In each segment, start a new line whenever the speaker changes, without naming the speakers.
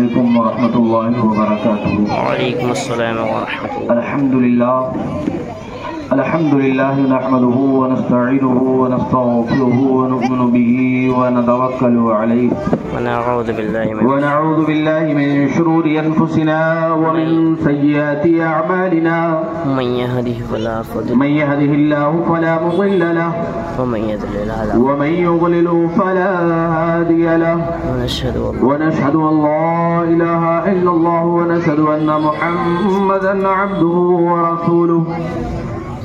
علیکم ورحمۃ اللہ وبرکاتہ۔
وعلیکم السلام ورحمۃ اللہ۔
الحمد لله نحمده ونستعينه ونستغفره ونؤمن به ونتوكل عليه
ونعوذ
بالله من شرور أنفسنا ومن سيئات أعمالنا
من يهده
الله فلا مضل له
ومن يضلل
فلا هادي له ونشهد أن لا إله إلا الله ونشهد أن محمدا عبده ورسوله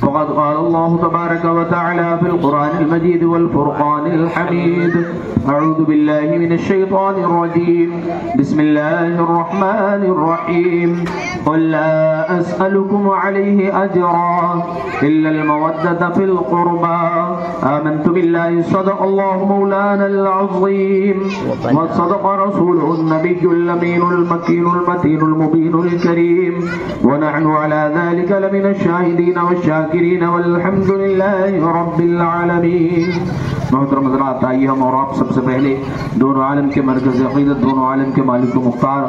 فقد قال الله تبارك وتعالى في القرآن المجيد والفرقان الحميد أعوذ بالله من الشيطان الرجيم بسم الله الرحمن الرحيم قل لا أسألكم عليه أجرا إلا المودة في القربى آمنت بالله صدق الله مولانا العظيم وصدق رسوله النبي الأمين المكين المتين المبين الكريم ونحن على ذلك لمن الشاهدين والشاكرين والحمد لله رب العالمین۔ محترم حضرات، آئیے ہم اور آپ سب سے پہلے دونوں عالم کے مرکز عقیدت، دونوں عالم کے مالک و مختار،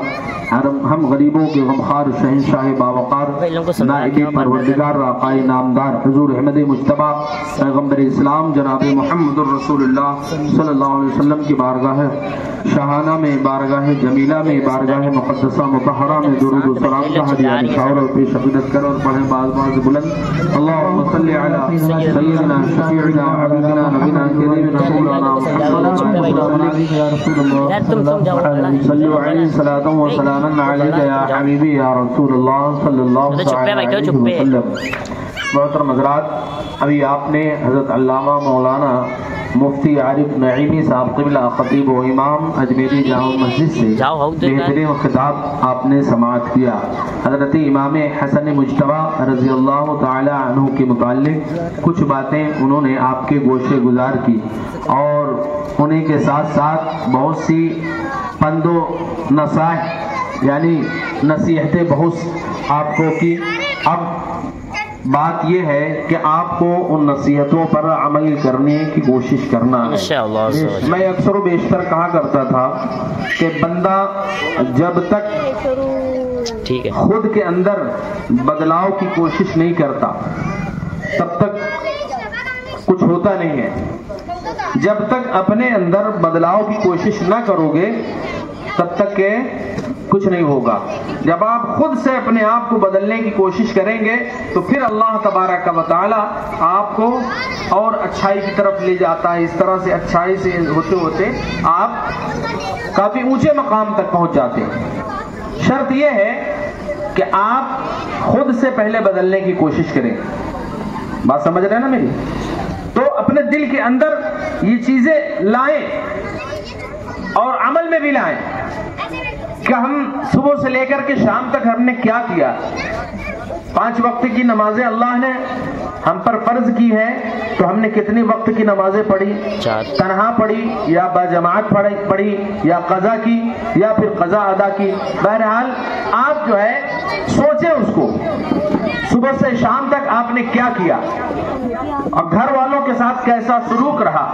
ہم غریبوں کے غمخوار شہنشاہ باوقار، نائب پروردگار آقائے نامدار حضور احمد مجتبیٰ پیغمبر اسلام جناب محمد الرسول اللہ صلی اللہ علیہ وسلم کی بارگاہ شاہانہ میں، بارگاہ جمیلہ میں، بارگاہ مقدسہ مطہرہ میں درود و سلام کا ہدیہ نثار اور پیش عقیدت کر اور پڑھیں باز بلند اللہم صلی علی سیدنا شفیعنا حبیبنا نبینا کریم رسولنا محمد یا رسول اللہ صلو علیہ صلاۃ و سلاما علیک یا حبیبی یا رسول اللہ صلی اللہ علیہ وسلم۔ محترم حضرات، ابھی آپ نے حضرت علامہ مولانا مفتی عارف نعیمی صاحب قبلہ خطیب و امام اجمیری جامع مسجد سے بہترین خطاب آپ نے سماعت کیا۔ حضرت امام حسن مجتبیٰ رضی اللہ تعالی عنہ کے متعلق کچھ باتیں انہوں نے آپ کے گوشے گزار کی اور انہیں کے ساتھ ساتھ بہت سی پند و نصائح یعنی نصیحتیں بہت آپ کو کی۔ اب بات یہ ہے کہ آپ کو ان نصیحتوں پر عمل کرنے کی کوشش کرنا ہے۔ میں اکثر و بیشتر کہا کرتا تھا کہ بندہ جب تک خود کے اندر بدلاؤ کی کوشش نہیں کرتا تب تک کچھ ہوتا نہیں ہے۔ جب تک اپنے اندر بدلاؤ کی کوشش نہ کرو گے تب تک کہ کچھ نہیں ہوگا۔ جب آپ خود سے اپنے آپ کو بدلنے کی کوشش کریں گے تو پھر اللہ تبارک و تعالی آپ کو اور اچھائی کی طرف لے جاتا ہے۔ اس طرح سے اچھائی سے ہوتے ہوتے آپ کافی اونچے مقام تک پہنچ جاتے ہیں۔ شرط یہ ہے کہ آپ خود سے پہلے بدلنے کی کوشش کریں۔ بات سمجھ رہے ہیں نا میری؟ تو اپنے دل کے اندر یہ چیزیں لائیں اور عمل میں بھی لائیں کہ ہم صبح سے لے کر کے شام تک ہم نے کیا کیا۔ 5 وقت کی نمازیں اللہ نے ہم پر فرض کی ہے تو ہم نے کتنی وقت کی نمازیں پڑھی؟ تنہا پڑھی یا باجماعت پڑھی یا قضا کی یا پھر قضا ادا کی؟ بہرحال آپ جو ہے سوچیں اس کو، صبح سے شام تک آپ نے کیا کیا اور گھر والوں کے ساتھ کیسا سلوک رہا۔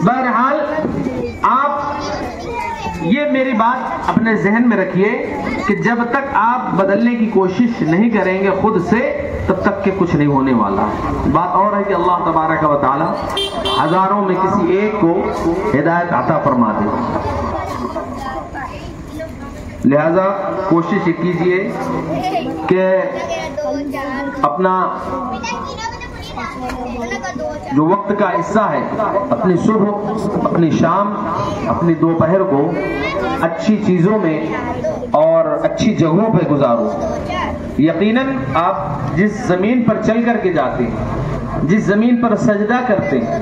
بہرحال آپ یہ میری بات اپنے ذہن میں رکھیے کہ جب تک آپ بدلنے کی کوشش نہیں کریں گے خود سے تب تک کہ کچھ نہیں ہونے والا۔ بات اور ہے کہ اللہ تبارک و تعالی ہزاروں میں کسی ایک کو ہدایت عطا فرما دے، لہذا کوشش کیجئے کہ اپنا جو وقت کا حصہ ہے، اپنی صبح، اپنی شام، اپنی دوپہر کو اچھی چیزوں میں اور اچھی جگہوں پہ گزارو۔ یقیناً آپ جس زمین پر چل کر کے جاتے ہیں، جس زمین پر سجدہ کرتے ہیں،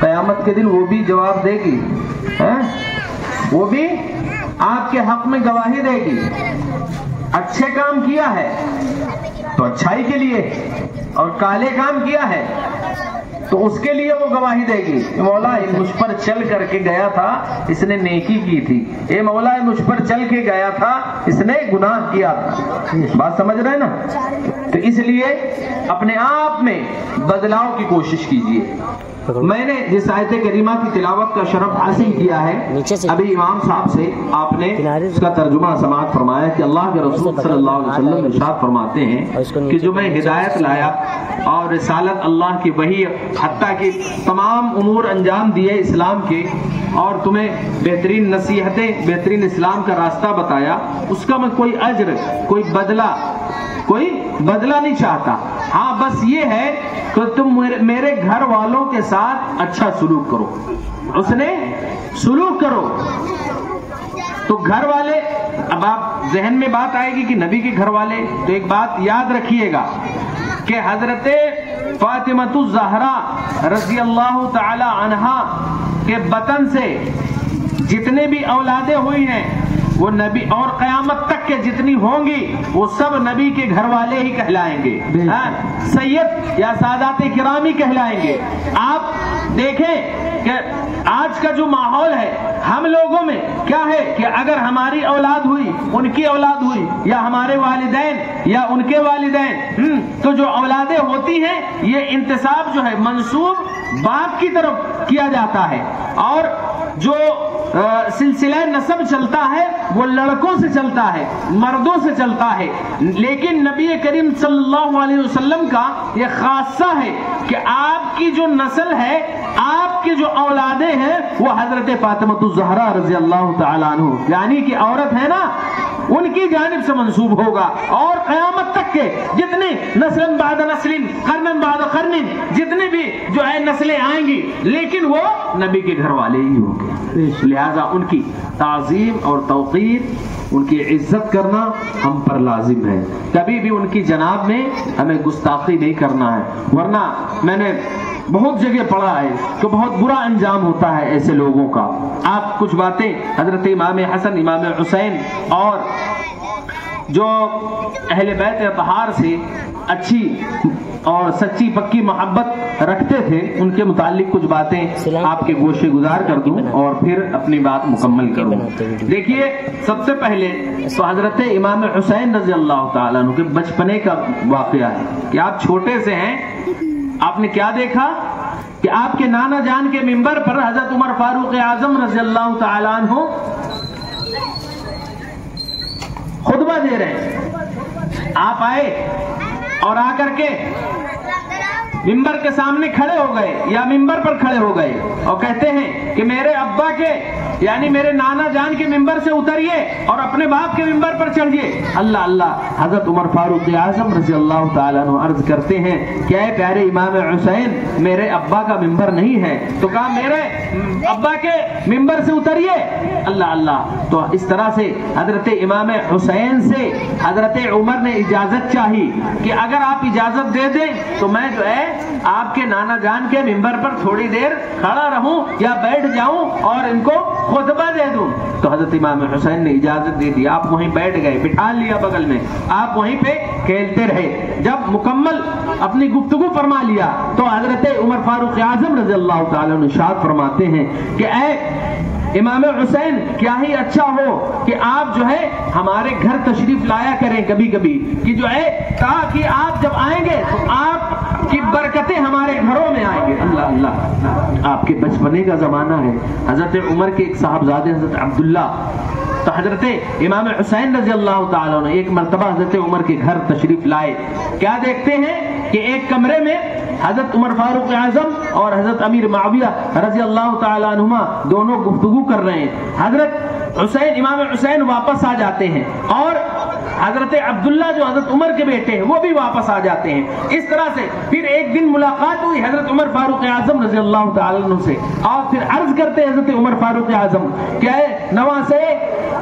قیامت کے دن وہ بھی جواب دے گی، وہ بھی آپ کے حق میں گواہی دے گی۔ اچھے کام کیا ہے تو اچھائی کے لیے، اور کالے کام کیا ہے تو اس کے لیے وہ گواہی دے گی، مولا مجھ پر چل کر کے گیا تھا اس نے نیکی کی تھی، اے مولا مجھ پر چل کے گیا تھا اس نے گناہ کیا تھا۔ بات سمجھ رہے ہیں نا؟ تو اس لیے اپنے آپ میں بدلاؤ کی کوشش کیجیے۔ میں نے جس آیت کریمہ کی تلاوت کا شرف حاصل کیا ہے، ابھی امام صاحب سے آپ نے اس کا ترجمہ سماعت فرمایا کہ اللہ کے رسول صلی اللہ علیہ وسلم ارشاد فرماتے ہیں کہ جو میں ہدایت لایا اور رسالت اللہ کی وحی حتیٰ کہ تمام امور انجام دیے اسلام کے، اور تمہیں بہترین نصیحتیں، بہترین اسلام کا راستہ بتایا، اس کا میں کوئی اجر، کوئی بدلہ نہیں چاہتا۔ ہاں بس یہ ہے کہ تم میرے گھر والوں کے ساتھ اچھا سلوک کرو، حسن سلوک کرو۔ تو گھر والے، اب آپ ذہن میں بات آئے گی کہ نبی کے گھر والے، تو ایک بات یاد رکھیے گا کہ حضرت فاطمہ الزہرا رضی اللہ تعالی عنہا کے بطن سے جتنے بھی اولادیں ہوئی ہیں وہ نبی، اور قیامت تک کے جتنی ہوں گی وہ سب نبی کے گھر والے ہی کہلائیں گے، سید یا سادات کرامی کہلائیں گے۔ آپ دیکھیں کہ آج کا جو ماحول ہے ہم لوگوں میں کیا ہے کہ اگر ہماری اولاد ہوئی، ان کی اولاد ہوئی، یا ہمارے والدین یا ان کے والدین، تو جو اولادیں ہوتی ہیں یہ انتساب جو ہے منسوب باپ کی طرف کیا جاتا ہے، اور جو سلسلہ نسب چلتا ہے وہ لڑکوں سے چلتا ہے، مردوں سے چلتا ہے۔ لیکن نبی کریم صلی اللہ علیہ وسلم کا یہ خاصہ ہے کہ آپ کی جو نسل ہے، آپ کی جو اولادیں ہیں وہ حضرت فاطمہ الزہرا رضی اللہ تعالیٰ عنہ، یعنی کہ عورت ہے نا، ان کی جانب سے منسوب ہوگا، اور قیامت تک کے جتنے نسل بعد نسل، قرن بعد قرن، جتنے بھی جو ہے نسلیں آئیں گی، لیکن وہ نبی کے گھر والے ہی ہوں گے۔ لہذا ان کی تعظیم اور توقیر، ان کی عزت کرنا ہم پر لازم ہے، کبھی بھی ان کی جناب میں ہمیں گستاخی نہیں کرنا ہے، ورنہ میں نے بہت جگہ پڑھا ہے کہ بہت برا انجام ہوتا ہے ایسے لوگوں کا۔ آپ کچھ باتیں حضرت امام حسن، امام حسین اور جو اہل بیت اطہار سے اچھی اور سچی پکی محبت رکھتے تھے، ان کے متعلق کچھ باتیں آپ کے گوشے گزار کر دوں اور پھر اپنی بات مکمل کروں۔ دیکھیے، سب سے پہلے تو حضرت امام حسین رضی اللہ تعالیٰ عنہ کے بچپنے کا واقعہ ہے کہ آپ چھوٹے سے ہیں، آپ نے کیا دیکھا کہ آپ کے نانا جان کے منبر پر حضرت عمر فاروق اعظم رضی اللہ تعالیٰ عنہ خطبہ دے رہے ہیں۔ آپ آئے اور آ کر کے منبر کے سامنے کھڑے ہو گئے یا منبر پر کھڑے ہو گئے اور کہتے ہیں کہ میرے ابا کے یعنی میرے نانا جان کے منبر سے اتریے اور اپنے باپ کے منبر پر چڑھیے۔ اللہ اللہ، حضرت عمر فاروق اعظم رضی اللہ تعالیٰ عنہ عرض کرتے ہیں کہ اے پیارے امام حسین، میرے ابا کا منبر نہیں ہے، تو کہا میرے ابا کے منبر سے اتریے۔ اللہ اللہ، تو اس طرح سے حضرت امام حسین سے حضرت عمر نے اجازت چاہی کہ اگر آپ اجازت دے دیں تو میں جو ہے آپ کے نانا جان کے منبر پر تھوڑی دیر کھڑا رہوں یا بیٹھ جاؤں اور ان کو خطبہ دے دوں۔ تو حضرت امام حسین نے اجازت دے دی، آپ وہیں بیٹھ گئے، بٹھا لیا بغل میں، آپ وہیں پہ کھیلتے رہے۔ جب مکمل اپنی گفتگو فرما لیا تو حضرت عمر فاروق اعظم رضی اللہ تعالیٰ عنہ ارشاد فرماتے ہیں کہ اے امام حسین، کیا ہی اچھا ہو کہ آپ جو ہے ہمارے گھر تشریف لایا کریں کبھی کبھی، کہ جو ہے تاکہ آپ جب آئیں گے تو آپ کی برکتیں ہمارے گھروں میں آئیں گے۔ اللہ اللہ، آپ کے بچپنے کا زمانہ ہے۔ حضرت عمر کے ایک صاحبزادے حضرت عبداللہ، تو حضرت امام حسین رضی اللہ تعالیٰ عنہ ایک مرتبہ حضرت عمر کے گھر تشریف لائے، کیا دیکھتے ہیں کہ ایک کمرے میں حضرت عمر فاروق اعظم اور حضرت امیر معاویہ رضی اللہ تعالیٰ عنہما دونوں گفتگو کر رہے ہیں۔ حضرت حسین، امام حسین واپس آ جاتے ہیں اور حضرت عبداللہ جو حضرت عمر کے بیٹے ہیں وہ بھی واپس آ جاتے ہیں۔ اس طرح سے پھر ایک دن ملاقات ہوئی حضرت عمر فاروق اعظم رضی اللہ تعالیٰ عنہ سے، اور پھر عرض کرتے ہیں حضرت عمر فاروق اعظم کہ اے نواسے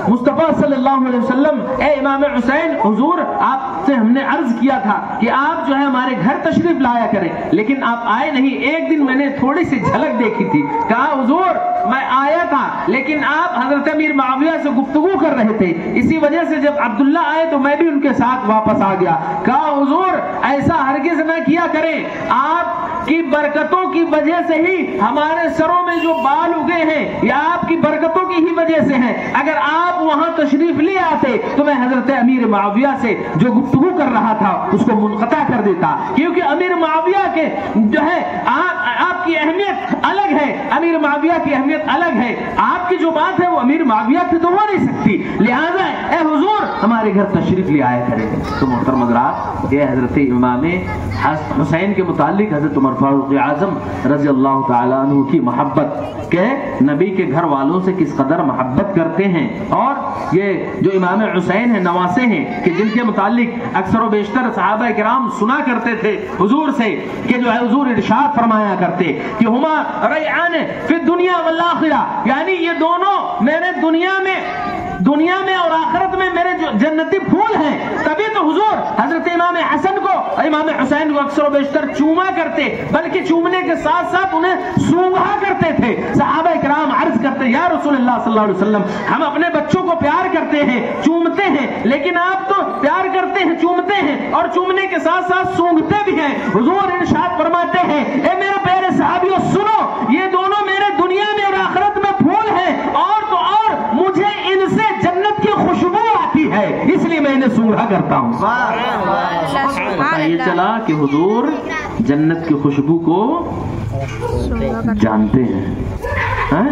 مصطفیٰ صلی اللہ علیہ وسلم، اے امام حسین، حضور آپ سے ہم نے عرض کیا تھا کہ آپ جو ہے ہمارے گھر تشریف لایا کریں، لیکن آپ آئے نہیں۔ ایک دن میں نے تھوڑی سی جھلک دیکھی تھی، کہا حضور میں آیا تھا لیکن آپ حضرت امیر معاویہ سے گفتگو کر رہے تھے، اسی وجہ سے جب عبداللہ آئے تو میں بھی ان کے ساتھ واپس آ گیا۔ کہا حضور ایسا ہرگز نہ کیا کریں، آپ کی برکتوں کی وجہ سے ہی ہمارے سروں میں جو بال اگے ہیں یا آپ کی برکتوں کی ہی وجہ سے ہیں، اگر آپ وہاں تشریف لے آتے تو میں حضرت امیر معاویہ سے جو گفتگو کر رہا تھا اس کو منقطع کر دیتا، کیونکہ امیر معاویہ کے جو ہے آپ کی اہمیت الگ ہے، امیر معاویہ کی اہمیت الگ ہے، آپ کی جو بات ہے وہ امیر معاویہ کی تو ہو نہیں سکتی، لہذا اے حضور ہمارے گھر تشریف لے آیا کریں۔ تو محترم حضرات، یہ حضرت امام حسین کے متعلق حضرت عمر فاروق اعظم رضی اللہ تعالیٰ عنہ کی محبت کہ نبی کے گھر والوں سے کس قدر محبت کرتے ہیں، اور یہ جو امام حسین ہیں نواسے ہیں کہ جن کے متعلق اکثر و بیشتر صحابہ کرام سنا کرتے تھے حضور سے کہ جو ہے حضور ارشاد فرمایا کرتے کہ ہما ریعان فی الدنیا والآخرہ، یعنی یہ دونوں میرے دنیا میں اور آخرت میں میرے جو جنتی پھول ہیں۔ تبھی تو حضور حضرت امام حسن کو امام حسین کو اکثر و بیشتر چوما کرتے، بلکہ چومنے کے ساتھ ساتھ انہیں سونگھا کرتے تھے۔ صحابہ کرام عرض کرتے یا رسول اللہ صلی اللہ علیہ وسلم، ہم اپنے بچوں کو پیار کرتے ہیں، چومتے ہیں، لیکن آپ تو پیار کرتے ہیں، چومتے ہیں اور چومنے کے ساتھ ساتھ سونگھتے بھی ہیں۔ حضور ارشاد فرماتے ہیں اے میرے پیارے صحابیوں سنو، یہ دونوں میرے دنیا میں اور آخرت میں پھول ہیں، اور تو اور مجھے ان سے جنت کی خوشبو آتی ہے، اس لیے میں انہیں سونگھا کرتا ہوں۔ یہ چلا کہ حضور جنت کی خوشبو کو جانتے ہیں،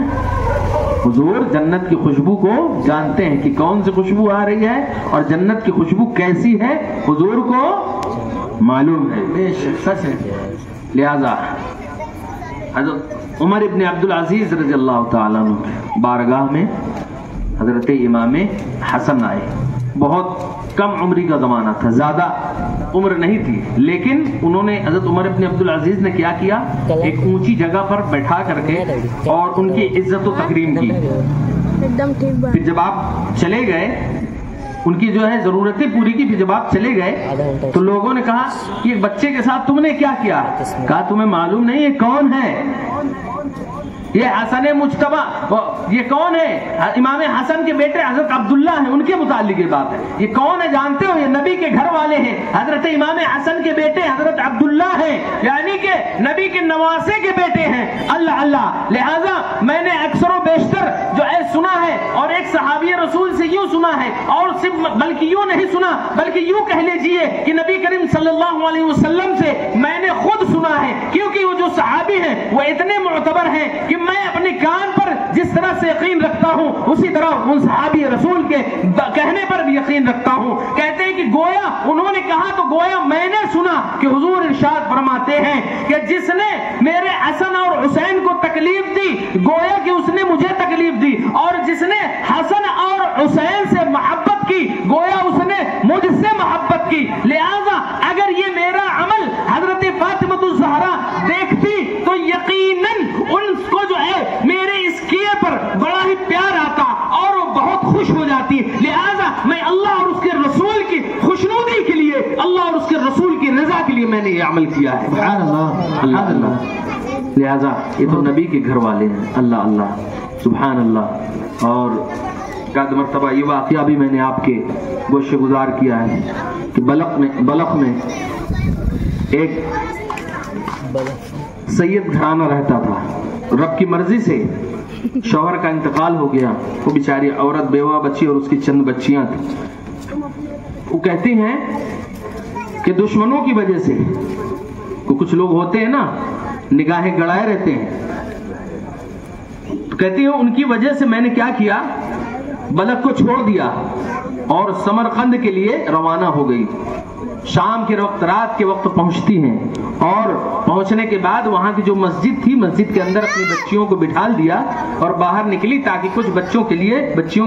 حضور جنت کی خوشبو کو جانتے ہیں کہ کون سی خوشبو آ رہی ہے اور جنت کی خوشبو کیسی ہے، حضور کو معلوم ہے، بے شک سچ ہے۔ لہذا حضرت عمر ابن عبدالعزیز رضی اللہ تعالیٰ عنہ بارگاہ میں حضرت امام حسن آئے۔ بہت کم عمری کا زمانہ تھا، زیادہ عمر نہیں تھی، لیکن انہوں نے حضرت عمر ابن عبدالعزیز نے کیا کیا، ایک اونچی جگہ پر بیٹھا کر کے اور ان کی عزت و تکریم کی۔ پھر جب آپ چلے گئے، ان کی جو ہے ضرورتیں پوری کی، پھر جب آپ چلے گئے تو لوگوں نے کہا کہ بچے کے ساتھ تم نے کیا کیا؟ کہا تمہیں معلوم نہیں یہ کون ہے؟ یہ حسن مجتبی، یہ کون ہے؟ امام حسن کے بیٹے حضرت عبداللہ ہیں، ان کے متعلق یہ بات ہے۔ یہ کون ہے جانتے ہو؟ یہ نبی کے گھر والے ہیں، حضرت امام حسن کے بیٹے حضرت عبداللہ ہیں، یعنی کہ نبی کے نواسے کے بیٹے ہیں۔ اللہ اللہ، لہذا میں نے اکثر و بیشتر جو ہے سنا ہے، اور ایک صحابی رسول سے یوں سنا ہے، اور صرف بلکہ یوں نہیں سنا بلکہ یوں کہہ لیجئے کہ نبی کریم صلی اللہ علیہ وسلم سے میں نے خود سنا ہے، کیونکہ وہ جو صحابی ہیں وہ اتنے معتبر ہیں کہ میں اپنے کان پر جس طرح سے یقین رکھتا ہوں اسی طرح ان صحابی رسول کے کہنے پر بھی یقین رکھتا ہوں۔ کہتے ہیں کہ گویا انہوں نے کہا تو گویا میں نے سنا کہ حضور ارشاد فرماتے ہیں کہ جس نے میرے حسن اور حسین کو تکلیف دی گویا کہ اس نے مجھے تکلیف دی، اور جس نے حسن اور حسین سے محبت کی گویا اس نے مجھ سے محبت کی۔ لہذا اگر یہ میرا عمل حضرت فاطمہ الزہرا دیکھتی تو یقیناً ان کو جو ہے میرے اس کیے پر بڑا ہی پیار آتا اور وہ بہت خوش ہو جاتی۔ لہذا میں اللہ اور اس کے رسول کی خوشنودی کے لیے، اللہ اور اس کے رسول کی رضا کے لیے میں نے یہ عمل کیا ہے۔ سبحان اللہ، اللہ اللہ۔ لہذا یہ تو نبی کے گھر والے ہیں، اللہ اللہ، سبحان اللہ۔ اور ایک مرتبہ یہ واقعہ بھی میں نے آپ کے گوشے گزار کیا ہے کہ بلخ میں ایک سید گھرانہ رہتا تھا، رب کی مرضی سے شوہر کا انتقال ہو گیا، وہ بیچاری عورت بیوہ بچی اور اس کی چند بچیاں تھیں۔ وہ کہتی ہیں کہ دشمنوں کی وجہ سے، کچھ لوگ ہوتے ہیں نا نگاہیں گڑائے رہتے ہیں، تو کہتی ہیں ان کی وجہ سے میں نے کیا کیا، بلخ کو چھوڑ دیا اور سمرقند کے لیے روانہ ہو گئی۔ شام کے وقت، رات کے وقت پہنچتی ہیں، اور پہنچنے کے بعد وہاں کی جو مسجد تھی، مسجد کے اندر اپنی بچیوں کو بٹھال دیا اور باہر نکلی تاکہ کچھ بچیوں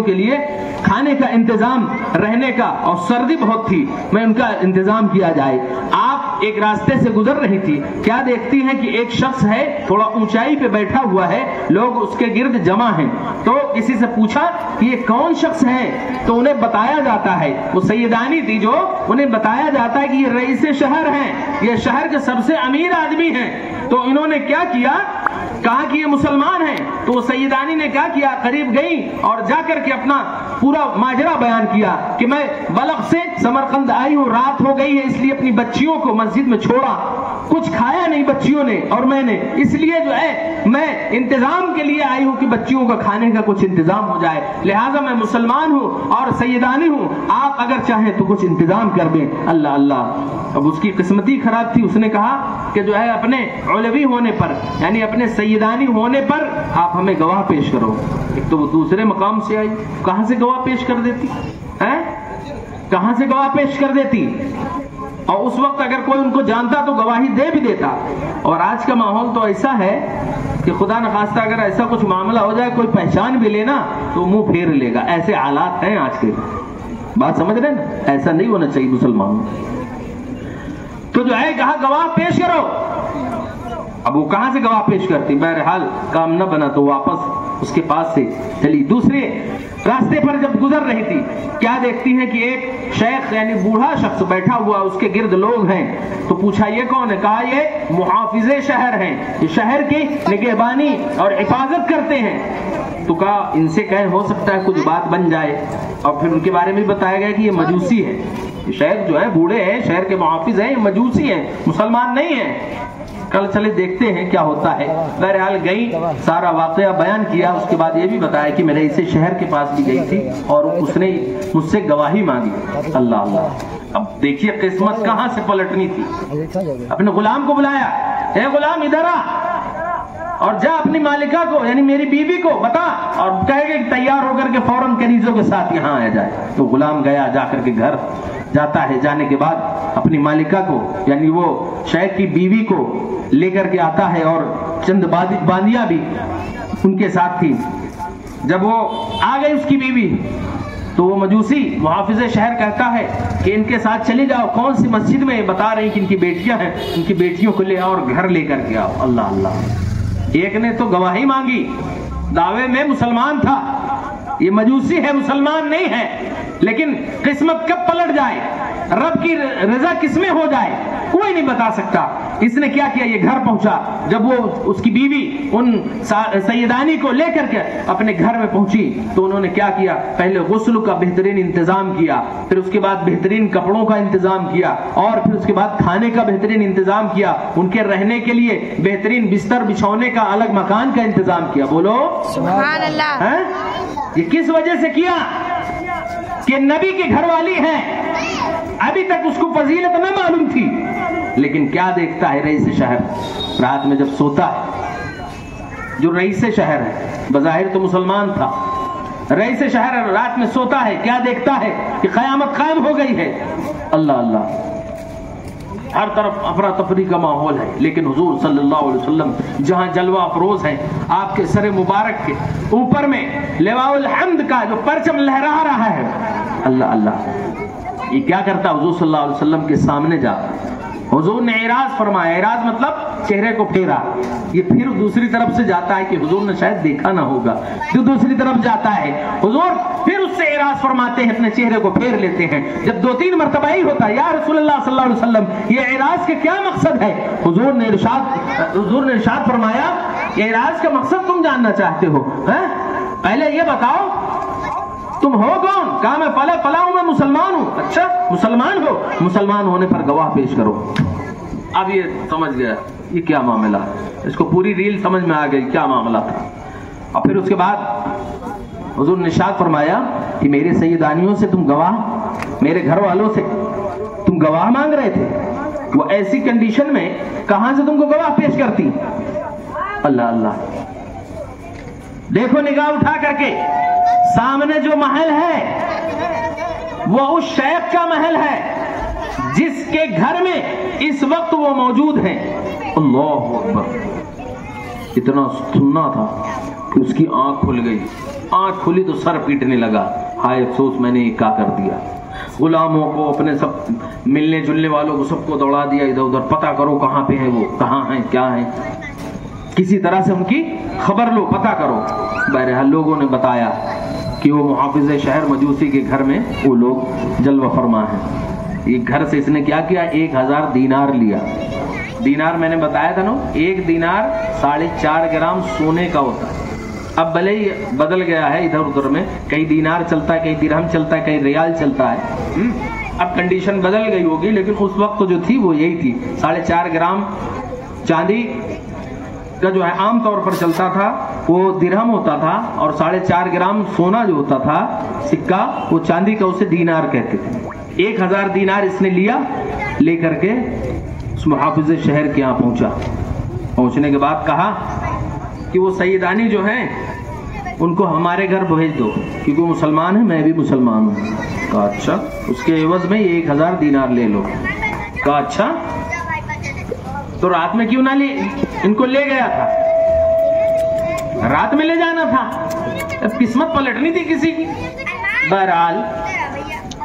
کے لیے کھانے کا انتظام، رہنے کا، اور سردی بہت تھی، میں ان کا انتظام کیا جائے۔ آپ ایک راستے سے گزر رہی تھی، کیا دیکھتی ہیں کہ ایک شخص ہے تھوڑا اونچائی پہ بیٹھا ہوا ہے، لوگ اس کے گرد جمع ہیں، تو کسی سے پوچھا کہ یہ کون شخص ہے، تو انہیں بتایا جاتا ہے، وہ سیدانی تھی جو انہیں بتایا جاتا ہے کہ یہ رئیس شہر ہیں، یہ شہر کے سب سے امیر آدمی ہیں۔ تو انہوں نے کیا کیا، کہا کہ یہ مسلمان ہیں، تو وہ سیدانی نے کیا کیا، قریب گئی اور جا کر کے اپنا پورا ماجرا بیان کیا کہ میں بلخ سے سمرقند آئی ہوں، رات ہو گئی ہے اس لیے اپنی بچیوں کو مسجد میں چھوڑا، کچھ کھایا نہیں بچیوں نے اور میں نے، اس لیے جو ہے میں انتظام کے لیے آئی ہوں کہ بچیوں کا کھانے کا کچھ انتظام ہو جائے، لہٰذا میں مسلمان ہوں اور سیدانی ہوں، آپ اگر چاہیں تو کچھ انتظام کر دیں۔ اللہ اللہ، اب اس کی قسمتی خراب تھی، اس نے کہا کہ جو ہے اپنے علوی ہونے پر، یعنی اپنے سیدانی ہونے پر آپ ہمیں گواہ پیش کرو۔ ایک تو وہ دوسرے مقام سے آئی، کہاں سے گواہ پیش کر دیتی ہے؟ کہاں سے گواہ پیش کر دیتی؟ اور اس وقت اگر کوئی ان کو جانتا تو گواہی دے بھی دیتا، اور آج کا ماحول تو ایسا ہے کہ خدا نخواستہ اگر ایسا کچھ معاملہ ہو جائے، کوئی پہچان بھی لینا تو منہ پھیر لے گا، ایسے حالات ہیں آج کے۔ بات سمجھ رہے ہیں؟ ایسا نہیں ہونا چاہیے مسلمانوں۔ تو جو ہے کہا گواہ پیش کرو، اب وہ کہاں سے گواہ پیش کرتی؟ بہرحال کام نہ بنا تو واپس اس کے پاس سے چلی۔ دوسرے راستے پر جب گزر رہی تھی، کیا دیکھتی ہے کہ ایک شیخ یعنی بوڑھا شخص بیٹھا ہوا، اس کے گرد لوگ ہیں، تو پوچھا یہ کون ہے؟ کہا یہ محافظ شہر ہیں، یہ شہر کی نگہبانی اور حفاظت کرتے ہیں۔ تو کہا ان سے کہیں ہو سکتا ہے کچھ بات بن جائے، اور پھر ان کے بارے میں بتایا گیا کہ یہ مجوسی ہے، یہ شیخ جو ہے بوڑھے ہیں، شہر کے محافظ ہیں، یہ مجوسی ہیں، مسلمان نہیں ہیں، کل چلے دیکھتے ہیں کیا ہوتا ہے۔ بہرحال گئی، سارا واقعہ بیان کیا، اس کے بعد یہ بھی بتایا کہ میں رئیس شہر کے پاس بھی گئی تھی اور اس نے مجھ سے گواہی مانگی۔ اللہ اللہ، اب دیکھیے قسمت کہاں سے پلٹنی تھی۔ اپنے غلام کو بلایا، اے غلام ادھر آ اور جا اپنی مالکہ کو یعنی میری بیوی کو بتا، اور کہے کہ تیار ہو کر کے فوراً کنیزوں کے ساتھ یہاں آ جائے۔ تو غلام گیا، جا کر کے گھر جاتا ہے، جانے کے بعد اپنی مالکہ کو یعنی وہ شیخ کی بیوی کو لے کر کے آتا ہے، اور چند باندیاں بھی ان کے ساتھ تھی۔ جب وہ آ گئی اس کی بیوی، تو وہ مجوسی محافظ شہر کہتا ہے کہ ان کے ساتھ چلی جاؤ، کون سی مسجد میں بتا رہی کہ ان کی بیٹیاں ہیں، ان کی بیٹیوں کو لے آؤ اور گھر لے کر کے آؤ۔ اللہ اللہ، ایک نے تو گواہی مانگی، دعوے میں مسلمان تھا، یہ مجوسی ہے، مسلمان نہیں ہے، لیکن قسمت کب پلٹ جائے، رب کی رضا کس میں ہو جائے، کوئی نہیں بتا سکتا۔ اس نے کیا کیا، یہ گھر پہنچا۔ جب وہ اس کی بیوی ان سیدانی کو لے کر کے اپنے گھر میں پہنچی تو انہوں نے کیا کیا، پہلے غسل کا بہترین انتظام کیا، پھر اس کے بعد بہترین کپڑوں کا انتظام کیا، اور پھر اس کے بعد کھانے کا بہترین انتظام کیا، ان کے رہنے کے لیے بہترین بستر بچھونے کا الگ مکان کا انتظام کیا۔ بولو
سبحان اللہ۔
یہ کس وجہ سے کیا کہ نبی کی گھر والی ہیں، ابھی تک اس کو فضیلت نہ معلوم تھی، لیکن کیا دیکھتا ہے رئیس شہر رات میں جب سوتا ہے، جو رئیس شہر ہے بظاہر تو مسلمان تھا، رئیس شہر رات میں سوتا ہے، کیا دیکھتا ہے کہ قیامت قائم ہو گئی ہے۔ اللہ اللہ، ہر طرف افراتفری کا ماحول ہے، لیکن حضور صلی اللہ علیہ وسلم جہاں جلوہ افروز ہیں، آپ کے سر مبارک کے اوپر میں لواء الحمد کا جو پرچم لہرا رہا ہے۔ اللہ اللہ، یہ کیا کرتا حضور صلی اللہ علیہ وسلم کے سامنے جا، حضور نے اعراض فرمایا، اعراض مطلب چہرے کو پھیرا، یہ پھر دوسری طرف سے جاتا ہے کہ حضور نے شاید دیکھا نہ ہوگا، تو دوسری طرف جاتا ہے، حضور پھر اس سے اعراض فرماتے ہیں، اپنے چہرے کو پھیر لیتے ہیں۔ جب 2-3 مرتبہ ہی ہوتا ہے، یا رسول اللہ صلی اللہ علیہ وسلم یہ اعراض کے کیا مقصد ہے؟ حضور نے ارشاد فرمایا، اعراض کا مقصد تم جاننا چاہتے ہو؟ پہلے یہ بتاؤ تم ہو کون؟ کہا میں فلاں ہوں، میں مسلمان ہوں۔ اچھا مسلمان ہو، مسلمان ہونے پر گواہ پیش کرو۔ اب یہ سمجھ گیا یہ کیا معاملہ ہے، اس کو پوری ریل سمجھ میں آ گئی کیا معاملہ تھا۔ اور پھر اس کے بعد حضور نے ارشاد فرمایا کہ میرے سیدانیوں سے تم گواہ، میرے گھر والوں سے تم گواہ مانگ رہے تھے، وہ ایسی کنڈیشن میں کہاں سے تم کو گواہ پیش کرتی؟ اللہ اللہ، دیکھو نگاہ اٹھا کر کے، سامنے جو محل ہے وہ اس شیخ کا محل ہے جس کے گھر میں اس وقت وہ موجود ہیں۔ اللہ اکبر، اتنا سننا تھا کہ اس کی آنکھ کھل گئی، آنکھ کھلی تو سر پیٹنے لگا، ہائے افسوس میں نے یہ کیا کر دیا۔ غلاموں کو، اپنے سب ملنے جلنے والوں کو سب کو دوڑا دیا ادھر ادھر، پتہ کرو کہاں پہ ہیں وہ، کہاں ہیں، کیا ہیں، کسی طرح سے ان کی خبر لو، پتہ کرو۔ بہرحال لوگوں نے بتایا کہ وہ محافظ شہر مجوسی کے گھر میں وہ لوگ جلوہ فرما ہیں۔ یہ گھر سے اس نے کیا کیا، 1000 دینار لیا۔ دینار میں نے بتایا تھا نا، 1 دینار 4.5 گرام سونے کا ہوتا ہے۔ اب بھلے ہی بدل گیا ہے ادھر ادھر میں، کئی دینار چلتا ہے، کئی درہم چلتا ہے، کئی ریال چلتا ہے، اب کنڈیشن بدل گئی ہوگی لیکن اس وقت جو تھی وہ یہی تھی. 4.5 گرام چاندی کا جو ہے عام طور پر چلتا تھا وہ درہم ہوتا تھا, اور 4.5 گرام سونا جو ہوتا تھا سکہ وہ چاندی کا اسے دینار کہتے تھے. 1000 دینار اس نے لیا, لے کر کے اس محافظ شہر کے یہاں پہنچا. پہنچنے کے بعد کہا کہ وہ سیدانی جو ہیں ان کو ہمارے گھر بھیج دو کیونکہ وہ مسلمان ہیں, میں بھی مسلمان ہوں. کہا اچھا, اس کے عوض میں 1000 دینار لے لو. کہا اچھا, تو رات میں کیوں نہ لے, ان کو لے گیا تھا, رات میں لے جانا تھا, اب قسمت پلٹنی تھی کسی کی. بہرحال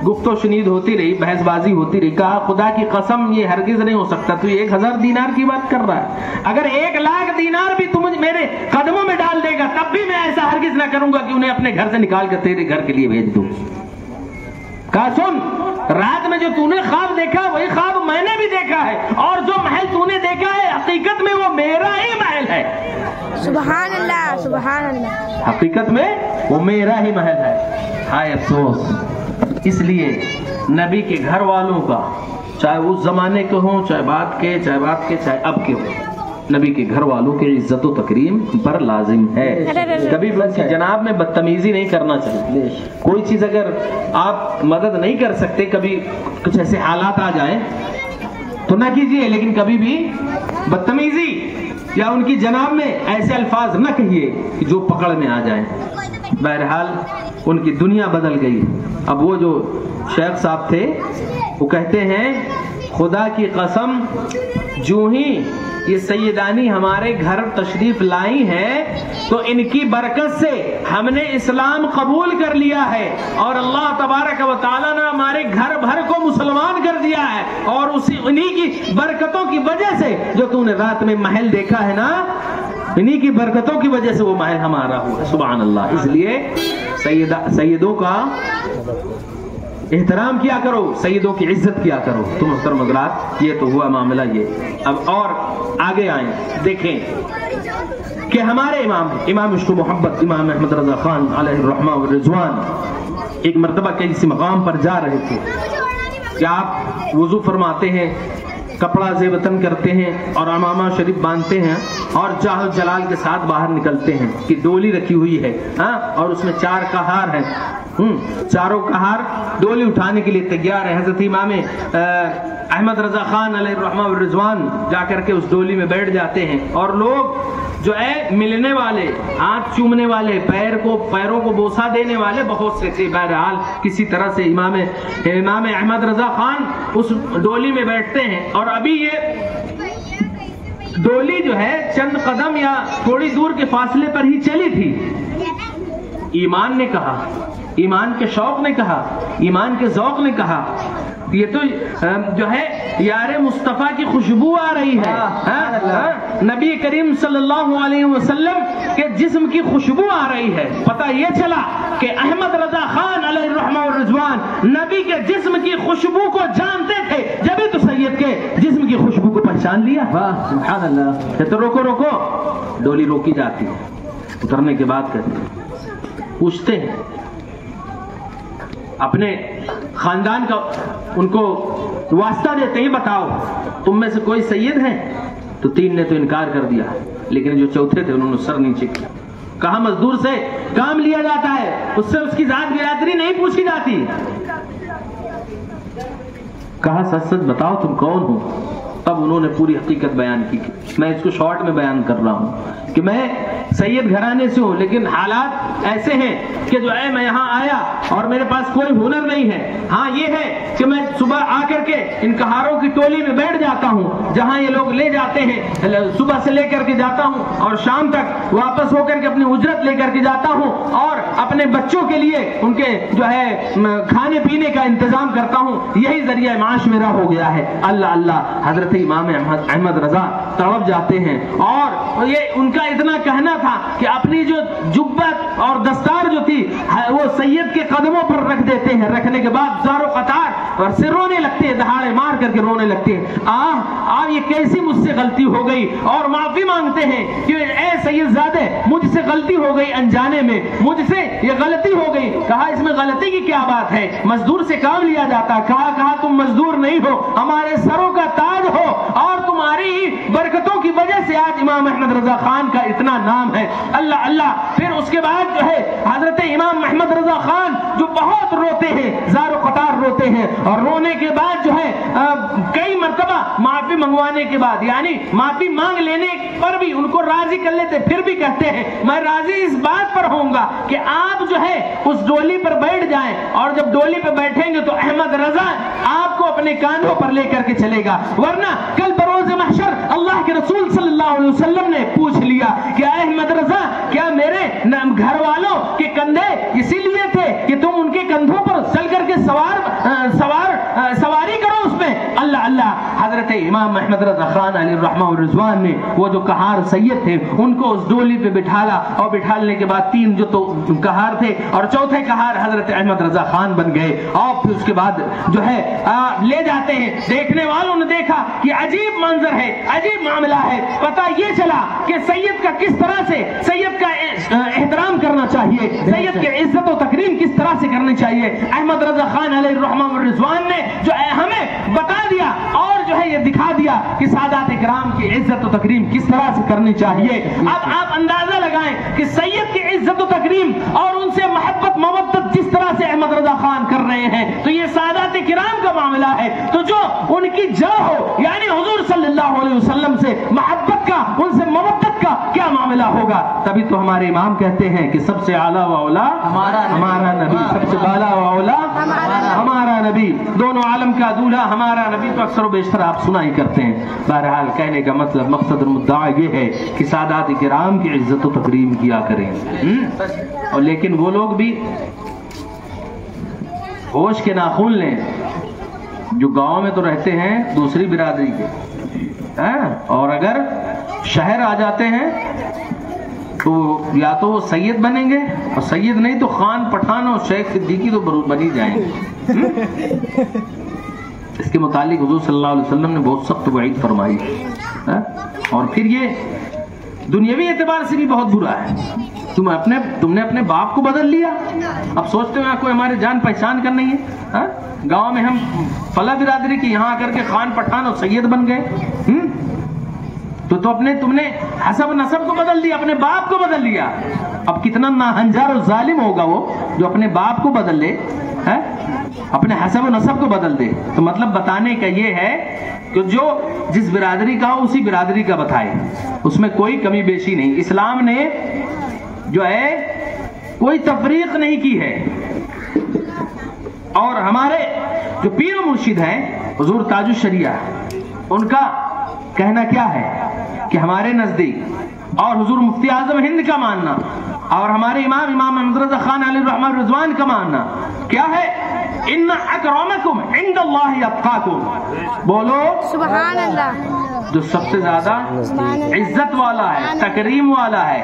گفت و شنید ہوتی رہی, بحث بازی ہوتی رہی. کہا خدا کی قسم یہ ہرگز نہیں ہو سکتا, تو 1000 دینار کی بات کر رہا ہے, اگر 1 لاکھ دینار بھی تم میرے قدموں میں ڈال دے گا تب بھی میں ایسا ہرگز نہ کروں گا کہ انہیں اپنے گھر سے نکال کر تیرے گھر کے لیے بھیج دوں. کہا سن, رات میں جو تو نے خواب دیکھا وہی خواب میں نے بھی دیکھا ہے, اور جو محل تو نے دیکھا ہے حقیقت میں وہ میرا ہی محل ہے.
سبحان اللہ, سبحان اللہ.
حقیقت میں وہ میرا ہی محل ہے. ہائے افسوس, اس لیے نبی کے گھر والوں کا, چاہے اس زمانے کے ہوں, چاہے بعد کے, چاہے اب کے ہوں, نبی کے گھر والوں کی عزت و تکریم پر لازم ہے. کبھی بھی جناب میں بدتمیزی نہیں کرنا چاہیے. کوئی چیز اگر آپ مدد نہیں کر سکتے, کبھی کچھ ایسے حالات آ جائیں تو نہ کیجیے, لیکن کبھی بھی بدتمیزی یا ان کی جناب میں ایسے الفاظ نہ کہیے کہ جو پکڑ میں آ جائیں. بہرحال ان کی دنیا بدل گئی. اب وہ جو شیخ صاحب تھے وہ کہتے ہیں خدا کی قسم جو ہی یہ سیدانی ہمارے گھر تشریف لائی ہیں تو ان کی برکت سے ہم نے اسلام قبول کر لیا ہے, اور اللہ تبارک و تعالیٰ نے ہمارے گھر بھر کو مسلمان کر دیا ہے, اور انہی کی برکتوں کی وجہ سے جو تو نے رات میں محل دیکھا ہے نا, انہی کی برکتوں کی وجہ سے وہ محل ہمارا ہوا. سبحان اللہ. اس لیے سیدوں کا احترام کیا کرو, سیدوں کی عزت کیا کرو. تو محترم حضرات, یہ تو ہوا معاملہ یہ. اب اور آگے آئیں, دیکھیں کہ ہمارے امام عشق و محبت امام احمد رضا خان علیہ الرحمہ والرضوان ایک مرتبہ کسی مقام پر جا رہے تھے کہ آپ وضو فرماتے ہیں, کپڑا زیبتن کرتے ہیں اور امامہ شریف باندھتے ہیں اور جاہ جلال کے ساتھ باہر نکلتے ہیں کہ ڈولی رکھی ہوئی ہے, اور اس میں 4 کہار ہیں, چاروں کہار ڈولی اٹھانے کے لیے تیار ہے. حضرت امام احمد رضا خان علیہ الرحمہ والرضوان جا کر کے اس ڈولی میں بیٹھ جاتے ہیں, اور لوگ جو ہے ملنے والے, ہاتھ چومنے والے, پیروں کو بوسہ دینے والے بہت سے تھے. بہرحال کسی طرح سے امام احمد رضا خان اس ڈولی میں بیٹھتے ہیں, اور ابھی یہ ڈولی جو ہے چند قدم یا تھوڑی دور کے فاصلے پر ہی چلی تھی. ایمان نے کہا, ایمان کے شوق نے کہا, ایمان کے ذوق نے کہا یہ تو جو ہے یار مصطفیٰ کی خوشبو آ رہی ہے, نبی کریم صلی اللہ علیہ وسلم کے جسم کی خوشبو آ رہی ہے. پتہ یہ چلا کہ احمد رضا خان علیہ الرحمہ والرضوان نبی کے جسم کی خوشبو کو جانتے تھے, جبھی تو سید کے جسم کی خوشبو کو پہچان لیا. سبحان اللہ. تو روکو, ڈولی روکی جاتی ہے. اترنے کے بعد کہتے ہیں, پوچھتے ہیں اپنے خاندان کا, ان کو واسطہ دیتے ہیں, بتاؤ تم میں سے کوئی سید ہے؟ تو 3 نے تو انکار کر دیا, لیکن جو چوتھے تھے انہوں نے سر نیچے کیا. کہا مزدور سے کام لیا جاتا ہے, اس سے اس کی ذات برادری نہیں پوچھی جاتی. کہا سچ سچ بتاؤ تم کون ہو؟ تب انہوں نے پوری حقیقت بیان کی. میں اس کو شارٹ میں بیان کر رہا ہوں کہ میں سید گھرانے سے ہوں, لیکن حالات ایسے ہیں کہ جو ہے میں یہاں آیا اور میرے پاس کوئی ہنر نہیں ہے. ہاں یہ ہے کہ میں صبح آ کر کے ان کہاروں کی ٹولی میں بیٹھ جاتا ہوں, جہاں یہ لوگ لے جاتے ہیں, صبح سے لے کر کے جاتا ہوں اور شام تک واپس ہو کر کے اپنی اجرت لے کر کے جاتا ہوں, اور اپنے بچوں کے لیے ان کے جو ہے کھانے پینے کا انتظام کرتا ہوں. یہی ذریعہ معاش میرا ہو گیا ہے. اللہ اللہ. حضرت امام احمد رضا تڑپ جاتے ہیں، اور یہ ان کا اتنا کہنا تھا کہ اپنی جو جبت اور دستار جو تھی وہ سید کے قدموں پر رکھ دیتے ہیں، رکھنے کے بعد زار و قطار اور سے رونے لگتے ہیں، دہاڑے مار کر کے رونے لگتے ہیں، آج یہ کیسی مجھ سے غلطی ہو گئی، اور معافی مانگتے ہیں کہ اے سید زادے مجھ سے غلطی ہو گئی انجانے میں، مجھ سے یہ غلطی ہو گئی۔ کہا اس میں غلطی کی کیا بات ہے، مزدور سے کام لیا جاتا، کہا تم مزدور نہیں ہو، ہمارے سروں کا تاج ہو، اور تمہاری برکتوں کی وجہ سے آج امام احمد رضا خان کا اتنا نام ہے۔ اللہ اللہ۔ پھر اس کے بعد جو ہے حضرت امام احمد رضا خان جو بہت روتے ہیں، زار و قطار روتے ہیں، اور رونے کے بعد جو ہے کئی مرتبہ معافی منگوانے کے بعد، یعنی معافی مانگ لینے پر بھی ان کو راضی کر لیتے، پھر بھی کہتے ہیں میں راضی اس بات پر ہوں گا کہ آپ جو ہے اس ڈولی پر بیٹھ جائیں، اور جب ڈولی پر بیٹھیں گے تو احمد رضا آپ کو اپنے کاندھوں پر لے کر کے چلے گا، ورنہ کل بروز محشر اللہ کے رسول صلی اللہ علیہ وسلم نے پوچھ لیا کہ احمد رضا کیا میرے گھر والوں کے کندھے اسی لیے تھے کہ تم ان کے کندھوں پر چل کر کے سواری کرو اس میں؟ اللہ اللہ۔ حضرت امام احمد رضا خان علیہ الرحمہ والرضوان نے وہ جو کہار سید تھے ان کو اس ڈولی پہ بٹھالا، اور بٹھالنے کے بعد 3 جو تو کہار تھے اور چوتھے کہار حضرت احمد رضا خان بن گئے، اور پھر اس کے بعد جو ہے لے جاتے ہیں۔ دیکھنے والوں نے دیکھا کہ عجیب منظر ہے، عجیب معاملہ ہے، پتہ یہ چلا کہ سید کا کس طرح سے سید کا احترام کرنا چاہیے، سید کی عزت و تکریم کس طرح سے کرنی چاہیے۔ احمد رضا خان علیہ الرحمہ والرضوان نے جو ہمیں بتا دیا اور جو ہے یہ دکھا دیا کہ سادات کرام کی عزت و تکریم کس طرح سے کرنی چاہیے۔ اب آپ اندازہ لگائیں کہ سید کی عزت و تکریم اور ان سے محبت مودت جس طرح سے احمد رضا خان کر رہے ہیں، تو یہ سادات کرام کا معاملہ ہے، تو جو ان کی جاہ ہو یعنی حضور صلی اللہ علیہ وسلم سے محبت کا، ان سے مودت کا کیا معاملہ ہوگا؟ تبھی تو ہمارے امام کہتے ہیں کہ سب سے اعلیٰ و اولا ہمارا نبی، سب سے بالا و اولا ہمارا نبی، دونوں عالم کا دولہا ہمارا نبی، تو اکثر و بیشتر آپ سنا ہی کرتے ہیں۔ بہرحال کہنے کا مطلب، مقصد اور مدعا یہ ہے کہ سادات کرام کی عزت و تکریم کیا کریں، اور لیکن وہ لوگ بھی ہوش کے ناخن لیں جو گاؤں میں تو رہتے ہیں دوسری برادری کے، اور اگر شہر آ جاتے ہیں تو یا تو وہ سید بنیں گے، اور سید نہیں تو خان پٹھان اور شیخ صدیقی تو بنی جائیں گے۔ اس کے متعلق حضور صلی اللہ علیہ وسلم نے بہت سخت وعید فرمائی، اور پھر یہ دنیاوی اعتبار سے بھی بہت برا ہے۔ تم نے اپنے باپ کو بدل لیا، اب سوچتے ہو کوئی ہمارے جان پہچان کر نہیں ہے، گاؤں میں ہم فلاں برادری کی، یہاں آ کر کے خان پٹھان اور سید بن گئے، تو تم نے حسب نسب کو بدل دیا، اپنے باپ کو بدل لیا۔ اب کتنا ناہنجار اور ظالم ہوگا وہ جو اپنے باپ کو بدل لے، اپنے حسب و نسب کو بدل دے۔ تو مطلب بتانے کا یہ ہے کہ جو جس برادری کا ہو اسی برادری کا بتائے، اس میں کوئی کمی بیشی نہیں۔ اسلام نے جو ہے کوئی تفریق نہیں کی ہے، اور ہمارے جو پیر و مرشد ہیں حضور تاج الشریعہ، ان کا کہنا کیا ہے کہ ہمارے نزدیک، اور حضور مفتی اعظم ہند کا ماننا، اور ہمارے امام احمد رضا خان علیہ الرحمہ والرضوان کا ماننا کیا ہے؟ ان اکرمکم عند اللہ اتقاکم، بولو
سبحان اللہ۔
جو سب سے زیادہ عزت والا ہے، تکریم والا ہے،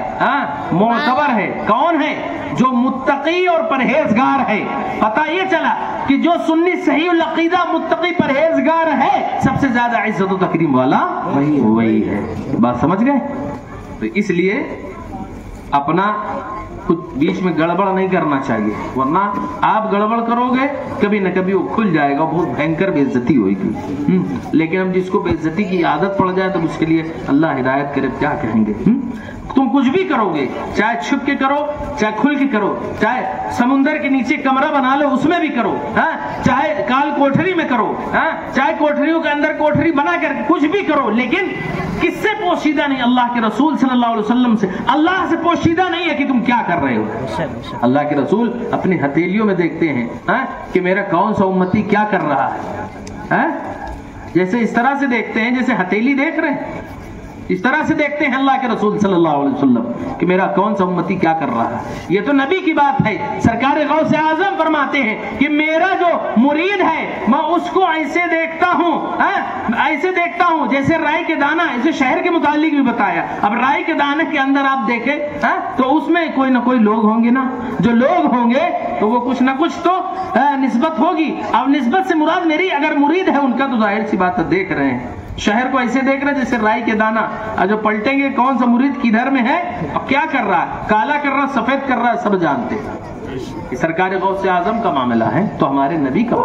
معتبر ہے، کون ہے؟ جو متقی اور پرہیزگار ہے۔ پتہ یہ چلا کہ جو سنی صحیح العقیدہ متقی پرہیزگار ہے، سب سے زیادہ عزت و تکریم والا وہی ہے۔ بات سمجھ گئے؟ تو اس لیے اپنا کچھ بیچ میں گڑبڑ نہیں کرنا چاہیے، ورنہ آپ گڑبڑ کرو گے کبھی نہ کبھی وہ کھل جائے گا، بہت بھینکر بے عزتی ہوئے گی۔ لیکن اب جس کو بے عزتی کی عادت پڑ جائے تو اس کے لیے اللہ ہدایت کرے، کیا کہیں گے؟ تم کچھ بھی کرو گے، چاہے چھپ کے کرو، چاہے کھل کے کرو، چاہے سمندر کے نیچے کمرہ بنا لو اس میں بھی کرو، چاہے کال کوٹھری میں کرو، چاہے کوٹھریوں کے اندر کوٹھری بنا کر کچھ بھی کرو، لیکن کس سے پوشیدہ نہیں؟ اللہ کے رسول صلی اللہ علیہ وسلم سے۔ اللہ سے پوشیدہ نہیں ہے کہ تم کیا کر رہے ہو۔ اللہ کے رسول اپنی ہتھیلیوں میں دیکھتے ہیں کہ میرا کون سا امتی کیا کر رہا ہے، جیسے اس طرح سے دیکھتے ہیں جیسے ہتھیلی دیکھ رہے ہیں۔ اس طرح سے دیکھتے ہیں اللہ کے رسول صلی اللہ علیہ وسلم کہ میرا کون سا امتی کیا کر رہا ہے. یہ تو نبی کی بات ہے. سرکار غوث اعظم فرماتے ہیں کہ میرا جو مرید ہے میں اس کو ایسے دیکھتا ہوں جیسے رائی کے دانہ. اسے شہر کے متعلق بھی بتایا. اب رائی کے دانے کے اندر آپ دیکھیں تو اس میں کوئی نہ کوئی لوگ ہوں گے نا. جو لوگ ہوں گے تو وہ کچھ نہ کچھ تو نسبت ہوگی. اب نسبت سے مراد میری اگر مرید ہے ان کا تو ظاہر سی بات دیکھ رہے ہیں. شہر کو ایسے دیکھ رہے ہیں جیسے رائی کے دانہ. جو پلٹیں گے کون سا مرید کدھر میں ہے اور کیا کر رہا ہے, کالا کر رہا ہے, سفید کر رہا ہے, سب جانتے ہیں. یہ سرکار غوث اعظم کا معاملہ ہے تو ہمارے نبی کا.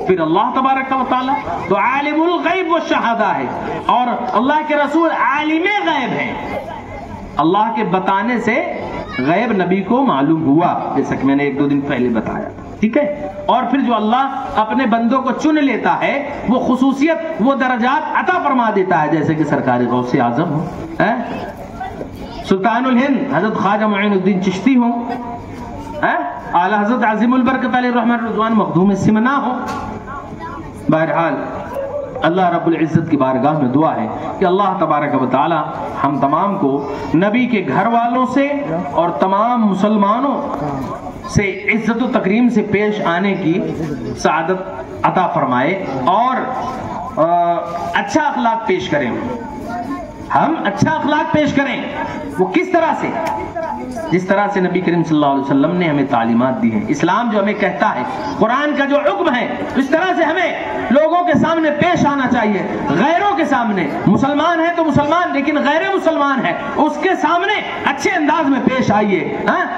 پھر اللہ تبارک و تعالی تو عالم الغیب والشہادہ ہے اور اللہ کے رسول عالم غیب ہے. اللہ کے بتانے سے غیب نبی کو معلوم ہوا, جیسا کہ میں نے 1-2 دن پہلے بتایا. ٹھیک ہے. اور پھر جو اللہ اپنے بندوں کو چن لیتا ہے وہ خصوصیت, وہ درجات عطا فرما دیتا ہے, جیسے کہ سرکار غوث اعظم ہو, سلطان الہند حضرت خواجہ معین الدین چشتی ہو, اعلی حضرت عظیم البرکت علیہ الرحمن رضوان مخدوم سمنا ہو. بہرحال اللہ رب العزت کی بارگاہ میں دعا ہے کہ اللہ تبارک و تعالی ہم تمام کو نبی کے گھر والوں سے اور تمام مسلمانوں سے عزت و تکریم سے پیش آنے کی سعادت عطا فرمائے اور اچھا اخلاق پیش کریں. ہم اچھا اخلاق پیش کریں. وہ کس طرح سے؟ جس طرح سے نبی کریم صلی اللہ علیہ وسلم نے ہمیں تعلیمات دی ہیں. اسلام جو ہمیں کہتا ہے, قرآن کا جو حکم ہے, اس طرح سے ہمیں لوگوں کے سامنے پیش آنا چاہیے. غیروں کے سامنے, مسلمان ہے تو مسلمان لیکن غیر مسلمان ہے, اس کے سامنے اچھے انداز میں پیش آئیے,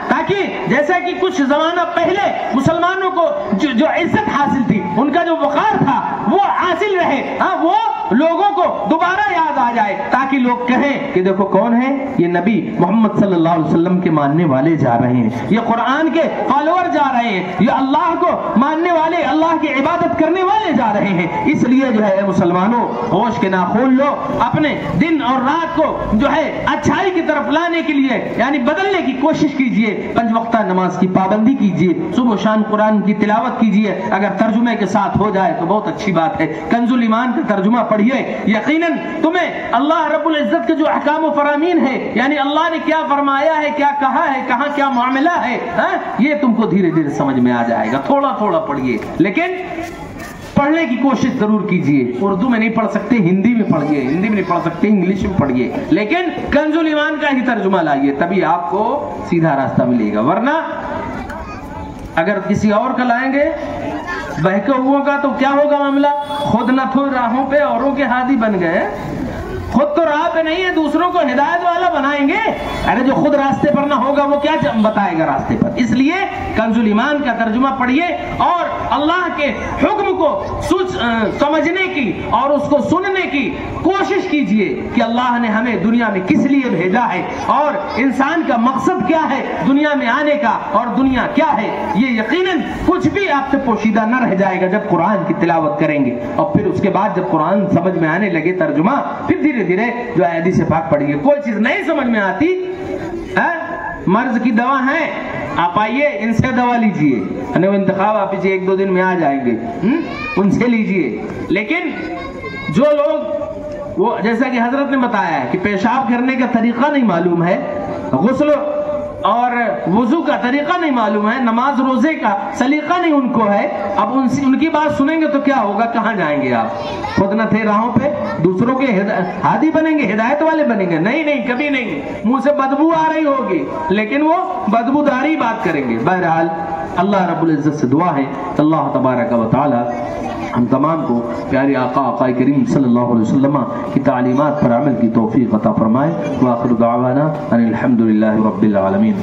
تاکہ جیسا کہ کچھ زمانہ پہلے مسلمانوں کو جو عزت حاصل تھی, ان کا جو وقار تھا وہ حاصل رہے, وہ لوگوں کو دوبارہ یاد آ جائے, تاکہ لوگ کہیں کہ دیکھو کون ہے یہ نبی محمد صلی اللہ علیہ وسلم کے ماننے والے جا رہے ہیں, یہ قرآن کے فالوور جا رہے ہیں, یہ اللہ کو ماننے والے, اللہ کی عبادت کرنے والے جا رہے ہیں. اس لیے جو ہے مسلمانوں ہوش کے ناخن لو, اپنے دن اور رات کو جو ہے اچھائی کی طرف لانے کے لیے یعنی بدلنے کی کوشش کیجئے. 5 وقتہ نماز کی پابندی کیجئے, صبح و شام قرآن کی تلاوت کیجئے. اگر ترجمے کے ساتھ ہو جائے تو بہت اچھی بات ہے. کنز الایمان کا ترجمہ پڑھیے, یقیناً تمہیں اللہ رب العزت کے جو احکام و فرامین ہے, یعنی اللہ نے کیا فرمایا ہے, کیا کہا ہے, کہاں کیا معاملہ ہے, یہ تم کو دھیرے دھیرے سمجھ میں آ جائے گا. تھوڑا تھوڑا پڑھیے, لیکن پڑھنے کی کوشش ضرور کیجئے. اردو میں نہیں پڑھ سکتے, ہندی میں پڑھیے, ہندی میں نہیں پڑھ سکتے, انگلش میں پڑھیے, لیکن کنز الایمان کا ہی ترجمہ لائیے, تبھی آپ کو سیدھا راستہ ملے گا. ورنہ اگر کسی اور کا لائیں گے بہکے ہوا کا تو کیا ہوگا معاملہ؟ خود نہ تو راہوں پہ اوروں کے ہادی بن گئے, خود تو راہ پہ نہیں ہے, دوسروں کو ہدایت والا بنائیں گے. ارے جو خود راستے پر نہ ہوگا وہ کیا بتائے گا راستے پر؟ اس لیے کنز الایمان کا ترجمہ پڑھیے اور اللہ کے حکم کو سمجھنے کی اور اس کو سننے کی کوشش کیجئے کہ اللہ نے ہمیں دنیا میں کس لیے بھیجا ہے اور انسان کا مقصد کیا ہے دنیا میں آنے کا, اور دنیا کیا ہے. یہ یقیناً کچھ بھی آپ سے پوشیدہ نہ رہ جائے گا جب قرآن کی تلاوت کریں گے. اور پھر اس کے بعد جب قرآن سمجھ میں آنے لگے ترجمہ, پھر دھیرے دھیرے جو حدیث پاک پڑھیے. کوئی چیز نہیں سمجھ میں آتی, مرض کی دوا ہے, آپ آئیے ان سے دوا لیجئے, وہ انتخاب آپ 1-2 دن میں آ جائیں گے, ان سے لیجئے. لیکن جو لوگ وہ جیسا کہ حضرت نے بتایا ہے کہ پیشاب کرنے کا طریقہ نہیں معلوم ہے, غسل اور وضو کا طریقہ نہیں معلوم ہے, نماز روزے کا سلیقہ نہیں ان کو ہے, اب ان کی بات سنیں گے تو کیا ہوگا؟ کہاں جائیں گے آپ؟ خود نہ تھے راہوں پہ, دوسروں کے ہادی بنیں گے, ہدایت والے بنیں گے؟ نہیں نہیں, کبھی نہیں. منہ سے بدبو آ رہی ہوگی لیکن وہ بدبو داری بات کریں گے. بہرحال اللہ رب العزت سے دعا ہے کہ اللہ تبارک و تعالی ہم تمام کو پیارے آقا کریم صلی اللہ علیہ وسلم کی تعلیمات پر عمل کی توفیق عطا فرمائے. وآخر دعوانا ان الحمدللہ رب العالمین.